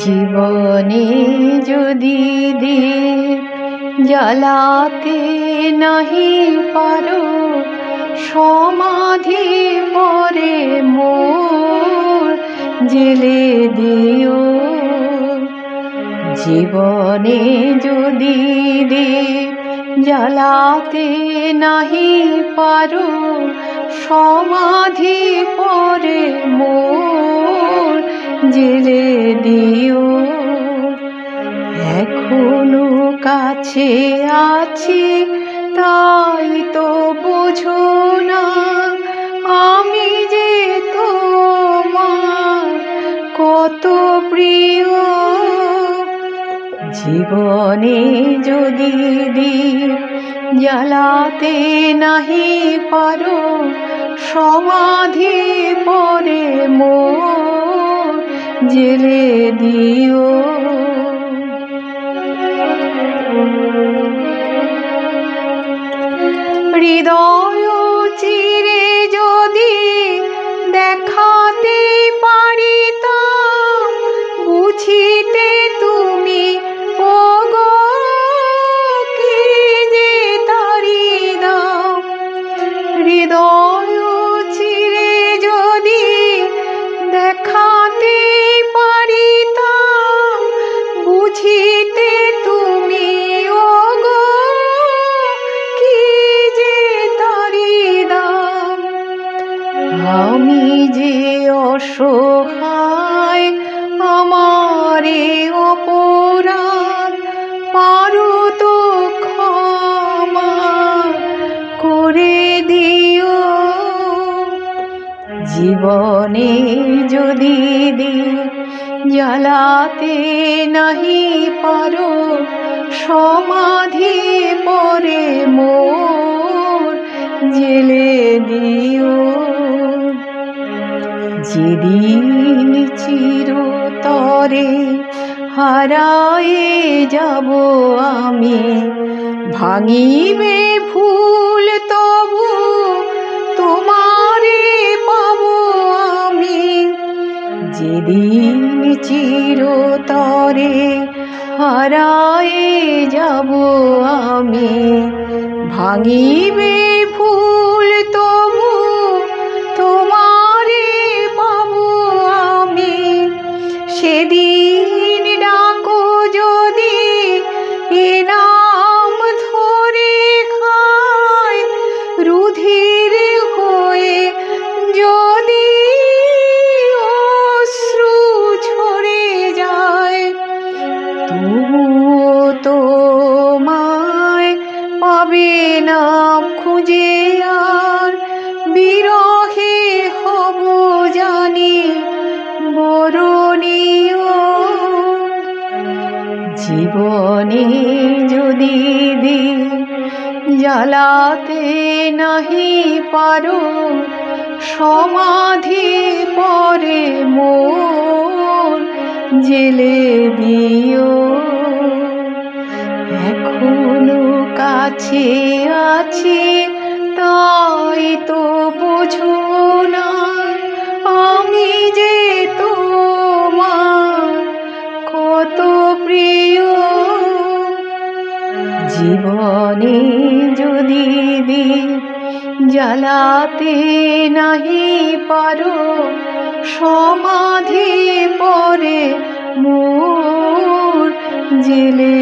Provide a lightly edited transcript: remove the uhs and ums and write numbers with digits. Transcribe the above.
জীবনে যদি দীপ জ্বালাতে নাহি পারো, সমাধি পরে মোর জেলে দিও। জীবনে যদি দীপ জ্বালাতে নাহি পারো, সমাধি পরে মোর জেলে দিও। এখনো কাছে আছি তাই তো বোঝো না, আমি যে তোমার কত প্রিয়। জীবনে যদি দীপ জ্বালাতে নাহি পারো, সমাধি পরে মোর জেলে দিও। হৃদয় চিরে যদি দেখাতে পারিতাম, বুঝিতে তুমি ওগো কি যে তারি দাম। হৃদয় চিরে যদি দেখাতে পারিতাম, বুঝিতে তুমি ওগো কি যে তারি দাম। আমি যে অসহায়, আমারে অপরাধ পারো তো ক্ষমা করে দিও। জীবনে যদি দীপ জ্বালাতে নাহি পারো, সমাধি পরে মোর জেলে দিও। যেদিন চিরতরে হারায়ে যাব আমি, ভাঙিবে ভুল তবু তোমারে পাবো আমি। যেদিন চিরতরে হারায়ে যাব আমি, ভাঙিবে ভুল তবু তোমারে পাবো আমি। সেদিন ডাকো যদি এ নাম ধরে খায়, রুধির হয়ে যদি অশ্রু ঝরে যায়, তবুও তোমায় পাবে না খুঁজে আর, বিরহে হব জানি বরণীয়। জীবনে যদি দীপ জ্বালাতে নাহি পারো, সমাধি পরে মোর জেলে দিও। এখনো কাছে আছি তাই তো বোঝো না, আমি যে তোমার কত প্রিয়। জীবনে যদি দীপ জ্বালাতে নাহি পারো, সমাধি পরে মোর জেলে